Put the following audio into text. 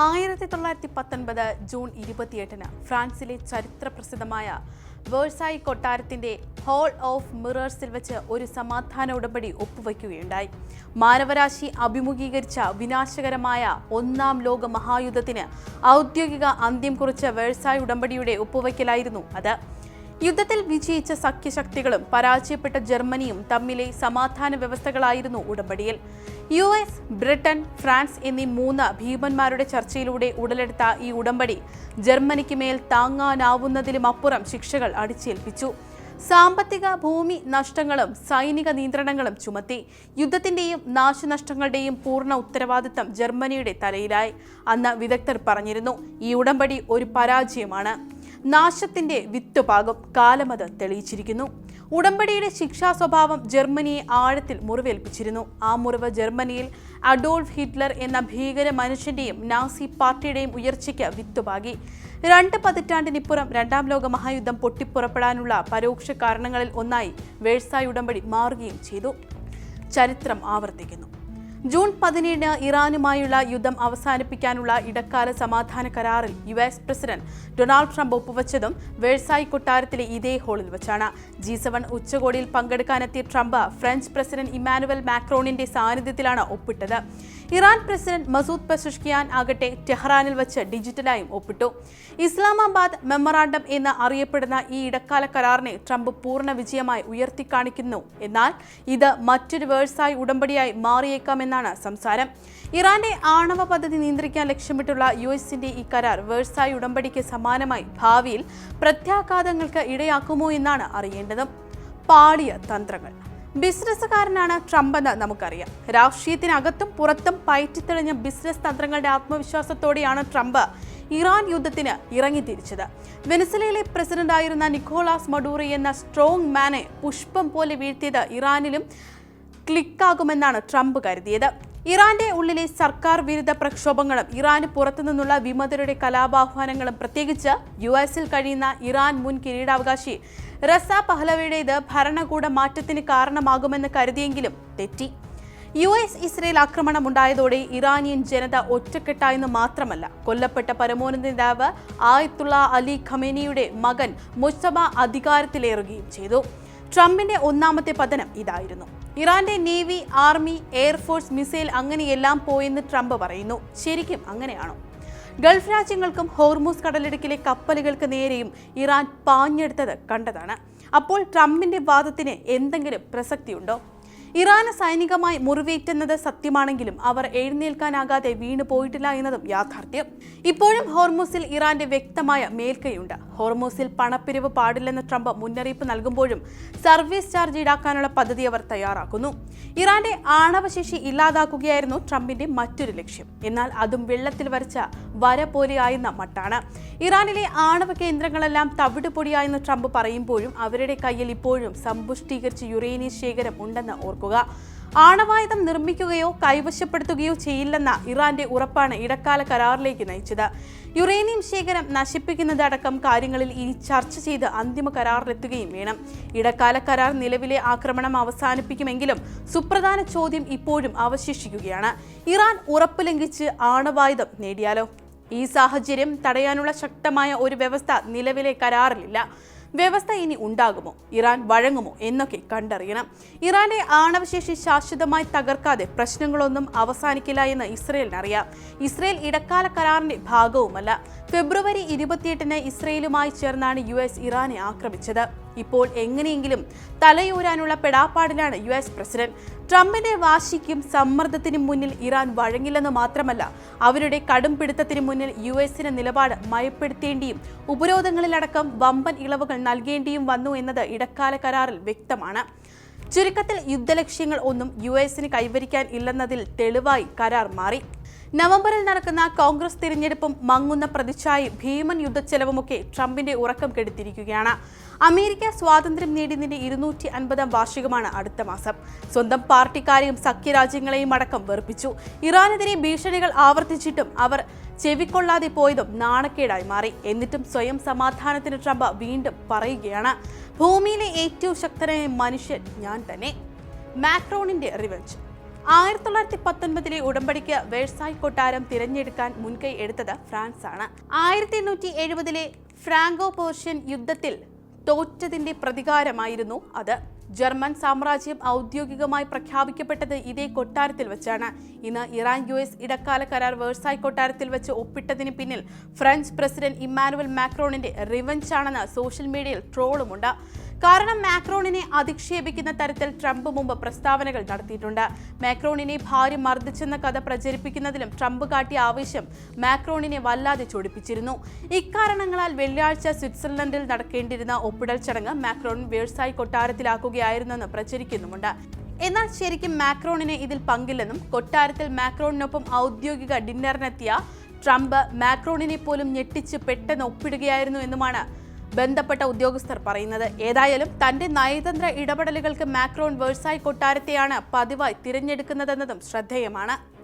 1919 June 28-ന് ഫ്രാൻസിലെ ചരിത്രപ്രസിദ്ധമായ വേഴ്സായി കൊട്ടാരത്തിന്റെ ഹാൾ ഓഫ് മിറേഴ്സിൽ വെച്ച് ഒരു സമാധാന ഉടമ്പടി ഒപ്പുവയ്ക്കുകയുണ്ടായി. മാനവരാശി അഭിമുഖീകരിച്ച വിനാശകരമായ ഒന്നാം ലോക മഹായുദ്ധത്തിന് ഔദ്യോഗിക അന്ത്യം കുറിച്ച വേഴ്സായി ഉടമ്പടിയുടെ ഒപ്പുവയ്ക്കലായിരുന്നു അത്. യുദ്ധത്തിൽ വിജയിച്ച സഖ്യശക്തികളും പരാജയപ്പെട്ട ജർമ്മനിയും തമ്മിലെ സമാധാന വ്യവസ്ഥകളായിരുന്നു ഉടമ്പടിയിൽ. US, ബ്രിട്ടൻ, ഫ്രാൻസ് എന്നീ 3 ഭീമന്മാരുടെ ചർച്ചയിലൂടെ ഉടലെടുത്ത ഈ ഉടമ്പടി ജർമ്മനിക്ക് മേൽ താങ്ങാനാവുന്നതിലും അപ്പുറം ശിക്ഷകൾ അടിച്ചേൽപ്പിച്ചു. സാമ്പത്തിക, ഭൂമി നഷ്ടങ്ങളും സൈനിക നിയന്ത്രണങ്ങളും ചുമത്തി. യുദ്ധത്തിന്റെയും നാശനഷ്ടങ്ങളുടെയും പൂർണ്ണ ഉത്തരവാദിത്തം ജർമ്മനിയുടെ തലയിലായി. അന്ന് വിദഗ്ധർ പറഞ്ഞിരുന്നു, ഈ ഉടമ്പടി ഒരു പരാജയമാണ്, നാശത്തിന്റെ വിത്തുപാകും. കാലമത് തെളിയിച്ചിരിക്കുന്നു. ഉടമ്പടിയുടെ ശിക്ഷാ സ്വഭാവം ജർമ്മനിയെ ആഴത്തിൽ മുറിവേൽപ്പിച്ചിരുന്നു. ആ മുറിവ് ജർമ്മനിയിൽ അഡോൾഫ് ഹിറ്റ്ലർ എന്ന ഭീകര മനുഷ്യന്റെയും നാസി പാർട്ടിയുടെയും ഉയർച്ചയ്ക്ക് വിത്തുപാകി. 2 പതിറ്റാണ്ടിനിപ്പുറം രണ്ടാം ലോക മഹായുദ്ധം പൊട്ടിപ്പുറപ്പെടാനുള്ള പരോക്ഷ കാരണങ്ങളിൽ ഒന്നായി വേഴ്സായി ഉടമ്പടി മാറുകയും ചെയ്തു. ചരിത്രം ആവർത്തിക്കുന്നു. ജൂൺ 17-ന് ഇറാനുമായുള്ള യുദ്ധം അവസാനിപ്പിക്കാനുള്ള ഇടക്കാല സമാധാന കരാറിൽ US പ്രസിഡന്റ് ഡൊണാൾഡ് ട്രംപ് ഒപ്പുവെച്ചതും വേഴ്സായി കൊട്ടാരത്തിലെ ഇതേ ഹാളിൽ വെച്ചാണ്. G7 ഉച്ചകോടിയിൽ പങ്കെടുക്കാനെത്തിയ ട്രംപ് ഫ്രഞ്ച് പ്രസിഡന്റ് ഇമ്മാനുവൽ മാക്രോണിന്റെ സാന്നിധ്യത്തിലാണ് ഒപ്പിട്ടത്. ഇറാൻ പ്രസിഡന്റ് മസൂദ് പെസഷ്കിയാൻ ആകട്ടെ ടെഹ്റാനിൽ വെച്ച് ഡിജിറ്റലായും ഒപ്പിട്ടു. ഇസ്ലാമാബാദ് മെമ്മറാണ്ടം എന്ന് അറിയപ്പെടുന്ന ഈ ഇടക്കാല കരാറിനെ ട്രംപ് പൂർണ്ണ വിജയമായി ഉയർത്തിക്കാണിക്കുന്നു. എന്നാൽ ഇത് മറ്റൊരു വേഴ്സായി ഉടമ്പടിയായി മാറിയേക്കാമെന്നാണ് സംസാരം. ഇറാന്റെ ആണവ പദ്ധതി നിയന്ത്രിക്കാൻ ലക്ഷ്യമിട്ടുള്ള US-ന്റെ ഈ കരാർ വേഴ്സായി ഉടമ്പടിക്ക് സമാനമായി ഭാവിയിൽ പ്രത്യാഘാതങ്ങൾക്ക് ഇടയാക്കുമോ എന്നാണ് അറിയേണ്ടത്. പാളിയ തന്ത്രങ്ങൾ. ബിസിനസ്സുകാരനാണ് ട്രംപ് എന്ന് നമുക്കറിയാം. രാഷ്ട്രീയത്തിനകത്തും പുറത്തും പയറ്റിത്തെളിഞ്ഞ ബിസിനസ് തന്ത്രങ്ങളുടെ ആത്മവിശ്വാസത്തോടെയാണ് ട്രംപ് ഇറാൻ യുദ്ധത്തിന് ഇറങ്ങിത്തിരിച്ചത്. വെനസ്വേലയിലെ പ്രസിഡന്റായിരുന്ന നിക്കോളാസ് മഡൂറോ എന്ന സ്ട്രോങ് മാനെ പുഷ്പം പോലെ വീഴ്ത്തിയത് ഇറാനിലും ക്ലിക്കാകുമെന്നാണ് ട്രംപ് കരുതിയത്. ഇറാന്റെ ഉള്ളിലെ സർക്കാർ വിരുദ്ധ പ്രക്ഷോഭങ്ങളും ഇറാന് പുറത്തുനിന്നുള്ള വിമതരുടെ കലാപാഹ്വാനങ്ങളും പ്രത്യേകിച്ച് US-ൽ കഴിയുന്ന ഇറാൻ മുൻ കിരീടാവകാശി റസ പഹ്ലവിയുടേത് ഭരണകൂട മാറ്റത്തിന് കാരണമാകുമെന്ന് കരുതിയെങ്കിലും തെറ്റി. US-ഇസ്രയേൽ ആക്രമണം ഉണ്ടായതോടെ ഇറാനിയൻ ജനത ഒറ്റക്കെട്ടായെന്ന് മാത്രമല്ല, കൊല്ലപ്പെട്ട പരമോന്നത നേതാവ് ആയത്തുള്ള അലി ഖമേനിയുടെ മകൻ മുസ്തഫ അധികാരത്തിലേറുകയും ചെയ്തു. ട്രംപിന്റെ ഒന്നാമത്തെ പതനം ഇതായിരുന്നു. ഇറാന്റെ നേവി, ആർമി, എയർഫോഴ്സ്, മിസൈൽ അങ്ങനെയെല്ലാം പോയെന്ന് ട്രംപ് പറയുന്നു. ശരിക്കും അങ്ങനെയാണോ? ഗൾഫ് രാജ്യങ്ങൾക്കും ഹോർമൂസ് കടലിടുക്കിലെ കപ്പലുകൾക്ക് നേരെയും ഇറാൻ പാഞ്ഞെടുത്തത് കണ്ടതാണ്. അപ്പോൾ ട്രംപിന്റെ വാദത്തിന് എന്തെങ്കിലും പ്രസക്തിയുണ്ടോ? ഇറാന് സൈനികമായി മുറിവേറ്റുന്നത് സത്യമാണെങ്കിലും അവർ എഴുന്നേൽക്കാനാകാതെ വീണു പോയിട്ടില്ല എന്നതും യാഥാർത്ഥ്യം. ഇപ്പോഴും ഹോർമൂസിൽ ഇറാന്റെ വ്യക്തമായ മേൽക്കൈയുണ്ട്. ഹോർമൂസിൽ പണപ്പിരിവ് പാടില്ലെന്ന് ട്രംപ് മുന്നറിയിപ്പ് നൽകുമ്പോഴും സർവീസ് ചാർജ് ഈടാക്കാനുള്ള പദ്ധതി അവർ തയ്യാറാക്കുന്നു. ഇറാന്റെ ആണവശേഷി ഇല്ലാതാക്കുകയായിരുന്നു ട്രംപിന്റെ മറ്റൊരു ലക്ഷ്യം. എന്നാൽ അതും വെള്ളത്തിൽ വരച്ച വര പോലെയായെന്ന മട്ടാണ്. ഇറാനിലെ ആണവ കേന്ദ്രങ്ങളെല്ലാം തവിടുപൊടിയായെന്ന് ട്രംപ് പറയുമ്പോഴും അവരുടെ കയ്യിൽ ഇപ്പോഴും സമ്പുഷ്ടീകരിച്ച യുറേനിയം ശേഖരം ഉണ്ടെന്ന് ഓർക്കുക. ആണവായുധം നിർമ്മിക്കുകയോ കൈവശപ്പെടുത്തുകയോ ചെയ്യില്ലെന്ന ഇറാന്റെ ഉറപ്പാണ് ഇടക്കാല കരാറിലേക്ക് നയിച്ചത്. യുറേനിയം ശേഖരം നശിപ്പിക്കുന്നതടക്കം കാര്യങ്ങളിൽ ഇനി ചർച്ച ചെയ്ത് അന്തിമ കരാറിലെത്തുകയും വേണം. ഇടക്കാല കരാർ നിലവിലെ ആക്രമണം അവസാനിപ്പിക്കുമെങ്കിലും സുപ്രധാന ചോദ്യം ഇപ്പോഴും അവശേഷിക്കുകയാണ്. ഇറാൻ ഉറപ്പ് ലംഘിച്ച് ആണവായുധം നേടിയാലോ? ഈ സാഹചര്യം തടയാനുള്ള ശക്തമായ ഒരു വ്യവസ്ഥ നിലവിലെ കരാറിലില്ല. വ്യവസ്ഥ ഇനി ഉണ്ടാകുമോ? ഇറാൻ വഴങ്ങുമോ എന്നൊക്കെ കണ്ടറിയണം. ഇറാന്റെ ആണവശേഷി ശാശ്വതമായി തകർക്കാതെ പ്രശ്നങ്ങളൊന്നും അവസാനിക്കില്ല എന്ന് ഇസ്രയേലിനറിയാം. ഇസ്രയേൽ ഇടക്കാല കരാറിന്റെ ഭാഗവുമല്ല. ഫെബ്രുവരി 28-ന് ഇസ്രയേലുമായി ചേർന്നാണ് US ഇറാനെ ആക്രമിച്ചത്. ഇപ്പോൾ എങ്ങനെയെങ്കിലും തലയൂരാനുള്ള പെടാപ്പാടിലാണ് US പ്രസിഡന്റ്. ട്രംപിന്റെ വാശിക്കും സമ്മർദ്ദത്തിനും മുന്നിൽ ഇറാൻ വഴങ്ങില്ലെന്ന് മാത്രമല്ല, അവരുടെ കടും പിടുത്തത്തിന് മുന്നിൽ US-ന് നിലപാട് മയപ്പെടുത്തേണ്ടിയും ഉപരോധങ്ങളിലടക്കം വമ്പൻ ഇളവുകൾ നൽകേണ്ടിയും വന്നു എന്നത് ഇടക്കാല കരാറിൽ വ്യക്തമാണ്. ചുരുക്കത്തിൽ യുദ്ധലക്ഷ്യങ്ങൾ ഒന്നും US-ന് കൈവരിക്കാൻ ഇല്ലെന്നതിൽ തെളിവായി കരാർ മാറി. നവംബറിൽ നടക്കുന്ന കോൺഗ്രസ് തിരഞ്ഞെടുപ്പും മങ്ങുന്ന പ്രതിച്ഛായയും ഭീമൻ യുദ്ധച്ചെലവുമൊക്കെ ട്രംപിന്റെ ഉറക്കം കെടുത്തിയിരിക്കുകയാണ്. അമേരിക്ക സ്വാതന്ത്ര്യം നേടിയതിന്റെ 250-ാം വാർഷികമാണ് അടുത്ത മാസം. സ്വന്തം പാർട്ടിക്കാരെയും സഖ്യരാജ്യങ്ങളെയും അടക്കം വെറുപ്പിച്ചു. ഇറാനെതിരെ ഭീഷണികൾ ആവർത്തിച്ചിട്ടും അവർ ചെവിക്കൊള്ളാതെ പോയതും നാണക്കേടായി മാറി. എന്നിട്ടും സ്വയം സമാധാനത്തിന് ട്രംപ് വീണ്ടും പറയുകയാണ്, ഭൂമിയിലെ ഏറ്റവും ശക്തനായ മനുഷ്യൻ ഞാൻ തന്നെ. മാക്രോണിന്റെ റിവെഞ്ച്. 1919 ഉടമ്പടിക്ക് വേഴ്സായ് കൊട്ടാരം തിരഞ്ഞെടുക്കാൻ മുൻകൈ എടുത്തത് ഫ്രാൻസാണ്. 1870 ഫ്രാങ്കോ പേർഷ്യൻ യുദ്ധത്തിൽ തോറ്റതിന്റെ പ്രതികാരമായിരുന്നു അത്. ജർമ്മൻ സാമ്രാജ്യം ഔദ്യോഗികമായി പ്രഖ്യാപിക്കപ്പെട്ടത് ഇതേ കൊട്ടാരത്തിൽ വെച്ചാണ്. ഇന്ന് ഇറാൻ US ഇടക്കാല കരാർ വേഴ്സായ് കൊട്ടാരത്തിൽ വെച്ച് ഒപ്പിട്ടതിന് പിന്നിൽ ഫ്രഞ്ച് പ്രസിഡന്റ് ഇമ്മാനുവൽ മാക്രോണിന്റെ റിവഞ്ച് ആണെന്ന് സോഷ്യൽ മീഡിയയിൽ ട്രോളുമുണ്ട്. കാരണം മാക്രോണിനെ അധിക്ഷേപിക്കുന്ന തരത്തിൽ ട്രംപ് മുമ്പ് പ്രസ്താവനകൾ നടത്തിയിട്ടുണ്ട്. മാക്രോണിനെ ഭാര്യ മർദ്ദിച്ചെന്ന കഥ പ്രചരിപ്പിക്കുന്നതിലും ട്രംപ് കാട്ടിയ ആവേശം മാക്രോണിനെ വല്ലാതെ ചൊടിപ്പിച്ചിരുന്നു. ഇക്കാരണങ്ങളാൽ വെള്ളിയാഴ്ച സ്വിറ്റ്സർലൻഡിൽ നടക്കേണ്ടിരുന്ന ഒപ്പിടൽ ചടങ്ങ് മാക്രോൺ വേഴ്സായ് കൊട്ടാരത്തിലാക്കുകയായിരുന്നെന്ന് പ്രചരിക്കുന്നുമുണ്ട്. എന്നാൽ ശരിക്കും മാക്രോണിന് ഇതിൽ പങ്കില്ലെന്നും കൊട്ടാരത്തിൽ മാക്രോണിനൊപ്പം ഔദ്യോഗിക ഡിന്നറിനെത്തിയ ട്രംപ് മാക്രോണിനെ പോലും ഞെട്ടിച്ച് പെട്ടെന്ന് ഒപ്പിടുകയായിരുന്നു എന്നുമാണ് ബന്ധപ്പെട്ട ഉദ്യോഗസ്ഥർ പറയുന്നത്. ഏതായാലും തന്റെ നയതന്ത്ര ഇടപെടലുകൾക്ക് മാക്രോൺ വേഴ്സായ് കൊട്ടാരത്തെയാണ് പതിവായി തിരഞ്ഞെടുക്കുന്നതെന്നതും ശ്രദ്ധേയമാണ്.